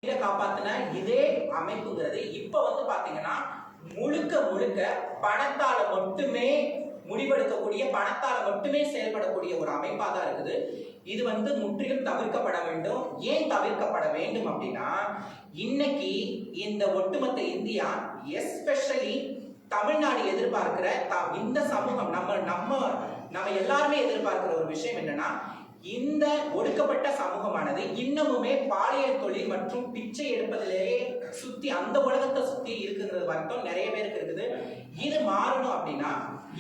காப்பாத்தின இதே அமைப்புங்கிறது இப்ப பாத்தீங்கன்னா முழுக்க முழுக்க பணத்தால மட்டுமே முடிவெடுக்கக்கூடிய, பணத்தால மட்டுமே செயல்படக்கூடிய ஒரு அமைப்பா தான் இருக்குது. இது முற்றிலும் தவிர்க்கப்பட வேண்டும். ஏன் தவிர்க்கப்பட வேண்டும் அப்படின்னா, இன்னைக்கு இந்த ஒட்டுமொத்த இந்தியா, எஸ்பெஷலி தமிழ்நாடு எதிர்பார்க்கிற இந்த சமூகம், நம்ம எல்லாருமே எதிர்பார்க்கிற ஒரு விஷயம் என்னன்னா, இந்த ஒடுக்கப்பட்ட சமூகமானது இன்னமுமே பாலியல் தொழில் மற்றும் பிச்சை எடுப்பதிலேயே சுத்தி, அந்த உலகத்தை சுத்தி இருக்கிறது வரைக்கும் நிறைய பேருக்கு இருக்குது. இது மாறணும் அப்படின்னா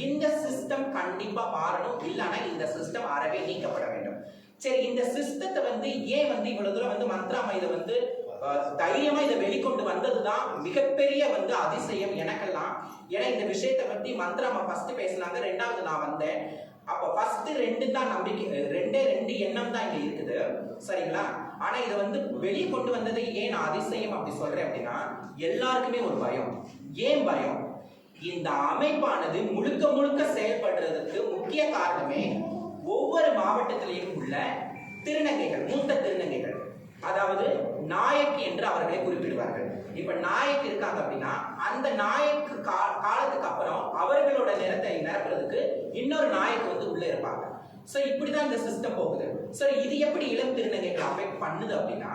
இந்த சிஸ்டம் கண்டிப்பா மாறணும். இல்லைன்னா இந்த சிஸ்டம் அறவே நீக்கப்பட வேண்டும். சரி, இந்த சிஸ்டத்தை ஏன் இவ்வளவு தூரம் மந்த்ராமா இதை தைரியமா இதை வெளிக்கொண்டு வந்ததுதான் மிகப்பெரிய அதிசயம் எனக்கெல்லாம். ஏன்னா இந்த விஷயத்தை பத்தி மந்த்ராமா ஃபர்ஸ்ட் பேசினாங்க, ரெண்டாவது நான் வந்தேன். அப்ப ஃபர்ஸ்ட் ரெண்டு தான் நம்பிக்கை, ரெண்டு எண்ணம் தான் இங்க இருக்குது, சரிங்களா? ஆனா இதை வெளியே கொண்டு வந்தது ஏன் நான் அதிசயம் அப்படி சொல்றேன் அப்படின்னா, எல்லாருக்குமே ஒரு பயம். ஏன் பயம்? இந்த அமைப்பானது முழுக்க முழுக்க செயல்படுறதுக்கு முக்கிய காரணமே ஒவ்வொரு மாவட்டத்திலையும் உள்ள திருநங்கைகள், மூத்த திருநங்கைகள், அதாவது நாயக் என்று அவர்களை குறிப்பிடுவார்கள். இப்ப நாயக் இருக்காங்க அப்படின்னா, அந்த நாயக்கு காலத்துக்கு அப்புறம் அவர்களோட நிறத்தை நிரப்புறதுக்கு இன்னொரு நாயக் உள்ள இருப்பாங்க. சோ இப்படிதான் இந்த சிஸ்டம் போகுது. சோ இது எப்படி இளம் திருநங்கைகள் அஃபெக்ட் பண்ணுது அப்படின்னா,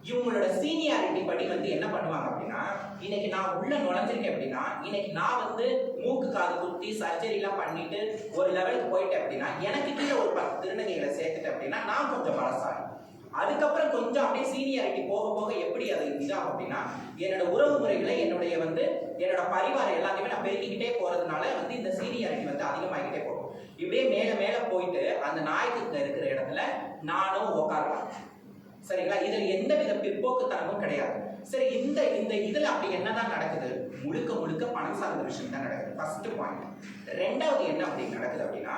இவங்களோட சீனியாரிட்டி படி என்ன பண்ணுவாங்க அப்படின்னா, இன்னைக்கு நான் உள்ள நுழைஞ்சிருக்கேன் அப்படின்னா, இன்னைக்கு நான் மூக்கு காது குத்தி சர்ஜரி எல்லாம் பண்ணிட்டு ஒரு லெவலுக்கு போயிட்டேன் அப்படின்னா, எனக்கு கீழே ஒரு 10 திருநங்கைகளை சேர்த்துட்டேன் அப்படின்னா நான் கொஞ்சம் பலசாலி. அதுக்கப்புறம் கொஞ்சம் அப்படியே சீனியாரிட்டி போக போக எப்படி அது இதாகும் அப்படின்னா, என்னோட உறவு முறைகளை, என்னோட பரிவாரம் எல்லாத்தையுமே நான் பெருக்கிக்கிட்டே போறதுனால இந்த சீனியாரிட்டி அதிகமாகிக்கிட்டே போகும். இப்படியே மேல மேல போயிட்டு அந்த நாயக்கு இருக்கிற இடத்துல நானும் உட்காரலாம், சரிங்களா? இதுல எந்த வித பிற்போக்குத்தனமும் கிடையாது. சரி, இந்த இதுல அப்படி என்னதான் நடக்குது? முழுக்க முழுக்க பணம் சார்ந்த விஷயம் தான் நடக்குது, ஃபர்ஸ்ட் பாயிண்ட். ரெண்டாவது என்ன அப்படி நடக்குது அப்படின்னா,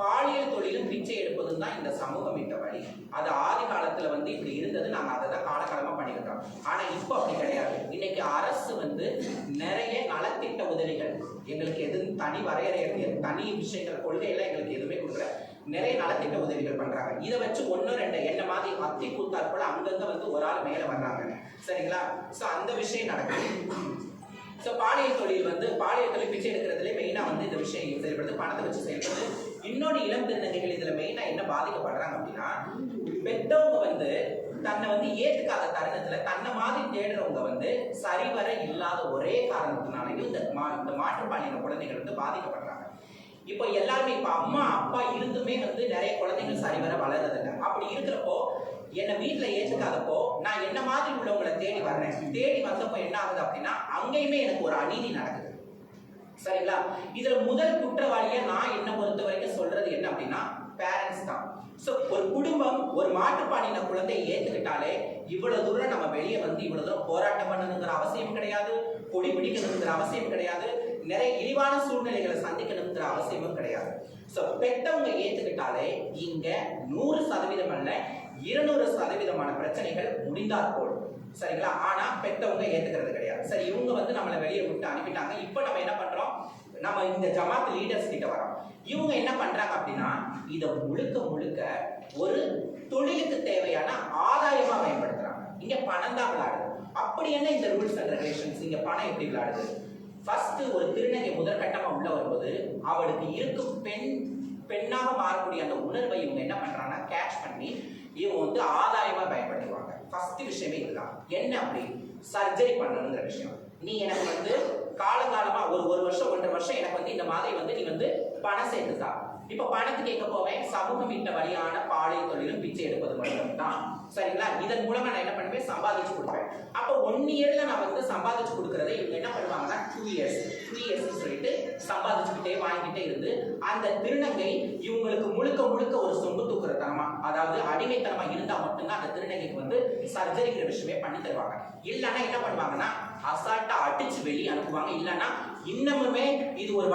பாலியல் தொழிலும் பிச்சை எடுப்பதும் தான் இந்த சமூகம் இட்ட வழி. அது ஆதி காலத்துல இப்படி இருந்தது, நாங்க அதை தான் காலகாலமா பண்ணிக்கிட்டோம். ஆனா இப்ப அப்படி கிடையாது. இன்னைக்கு அரசு நிறைய நலத்திட்ட உதவிகள், எங்களுக்கு எதுவும் தனி வரையறை, தனி விஷயங்கள், கொள்கையெல்லாம் எங்களுக்கு எதுவுமே கொடுக்கல. நிறைய நலத்திட்ட உதவிகள் பண்றாங்க. இதை வச்சு 1-2 என்ன மாதிரி அத்தி கூத்தார் போல அங்கங்க ஒரு ஆள் மேல வர்றாங்க, சரிங்களா? சோ அந்த விஷயம் நடக்குது. சோ பாலியல் தொழில் பாலியல் தொழில் பிச்சை எடுக்கிறதுல மெயினா இந்த விஷயம் செயல்படுது, பணத்தை வச்சு செயல்படுது. இன்னொரு இளம் திருநங்கைகள் இதுல மெயினா என்ன பாதிக்கப்படுறாங்க அப்படின்னா, பெற்றவங்க தன்னை ஏத்துக்காத தருணத்துல தன்னை மாதிரி தேடுறவங்க சரிவர இல்லாத ஒரே காரணத்தினாலையும் இந்த மாற்றுப்பாலின குழந்தைகள் பாதிக்கப்படுறாங்க. இப்போ எல்லாருமே, இப்ப அம்மா அப்பா இருந்துமே நிறைய குழந்தைகள் சரிவர வளர்றதில்லை. அப்படி இருக்கிறப்போ, என்னை வீட்டுல ஏற்றுக்காதப்போ நான் என்ன மாதிரி உள்ளவங்களை தேடி வர்றேன். தேடி வந்தப்போ என்ன ஆகுது அப்படின்னா, அங்கேயுமே எனக்கு ஒரு அநீதி நடக்குது, சரிங்களா? இதுல முதல் குற்றவாளியா நான் என்ன பொறுத்த வரைக்கும் சொல்றது என்ன அப்படின்னா, பேரண்ட்ஸ் தான். சோ ஒரு குடும்பம் ஒரு மாற்றுப்பாலின குழந்தையை ஏத்துக்கிட்டாலே இவ்வளவு தூரம் நம்ம வெளியே இவ்வளவு தூரம் போராட்டம் பண்ணணுங்கிற அவசியம் கிடையாது, கொடி பிடிக்கணுங்கிற அவசியம் கிடையாது, நிறைய இழிவான சூழ்நிலைகளை சந்திக்கணுங்கிற அவசியமும் கிடையாது. சோ பெற்றவங்க ஏத்துக்கிட்டாலே இங்க 100% அல்ல 200% பிரச்சனைகள் முடிந்தாற் போல், சரிங்களா? ஆனா பெற்றவங்க ஏத்துக்கிறது கிடையாது. சரி, இவங்க நம்மளை வெளியே விட்டு அனுப்பிட்டாங்க. இப்போ நம்ம என்ன பண்றோம்? நம்ம இந்த ஜமாத் லீடர்ஸ் கிட்ட வரோம். இவங்க என்ன பண்றாங்க அப்படின்னா, இதை முழுக்க முழுக்க ஒரு தொழிலுக்கு தேவையான ஆதாயமா பயன்படுத்துறாங்க. இங்க பணம் தான் விளையாடுது. அப்படி என்ன இந்த ரூல்ஸ் அண்ட் ரெகுலேஷன்ஸ்? இங்க பணம் எப்படி விளையாடுது? ஃபர்ஸ்ட் ஒரு திருநங்கை முதற்கட்டமா உள்ள வரும்போது அவளுக்கு இருக்கும் பெண்ணாக மாறக்கூடிய அந்த உணர்வை இவங்க என்ன பண்றாங்கன்னா, கேட்ச் பண்ணி இவங்க ஆதாயமா பயன்படுத்துவாங்க. ஃபர்ஸ்ட் விஷயமே இதுதான். என்ன அப்படி? சர்ஜரி பண்ணணுங்கிற விஷயம். நீ எனக்கு காலங்காலமா ஒரு வருஷம் 1.5 வருஷம் எனக்கு இந்த மாதிரி நீ பணம் சேர்த்துதா. இப்ப பணத்துக்கு எங்க போவேன்? சமூகம் இட்ட வழியான பாலியல் தொழிலும் பிச்சை எடுப்பது மட்டும் தான், சரிங்களா? இதன் மூலமா நான் என்ன பண்ணுவேன்? சம்பாதிச்சு கொடுப்பேன். அப்ப 1 இயர்ல நான் சம்பாதிச்சு கொடுக்கறதை இவங்க என்ன பண்ணுவாங்கன்னா 2 இயர்ஸ் சொல்லிட்டு சம்பாதிச்சுக்கிட்டே வாங்கிட்டே இருந்து அந்த திருநங்கை இவங்களுக்கு முழுக்க முழுக்க ஒரு சொம்பு தூக்குற தனமா, அதாவது அடிமைத்தனமா இருந்தா மட்டும்தான் அந்த திருநங்கைக்கு சர்ஜரிங்கிற விஷயமே பண்ணி தருவாங்க. இல்லைன்னா என்ன பண்ணுவாங்கன்னா அசால்ட்டா அடிச்சு வெளியே அனுப்புவாங்க. இல்லைன்னா இன்னமுமே இது ஒரு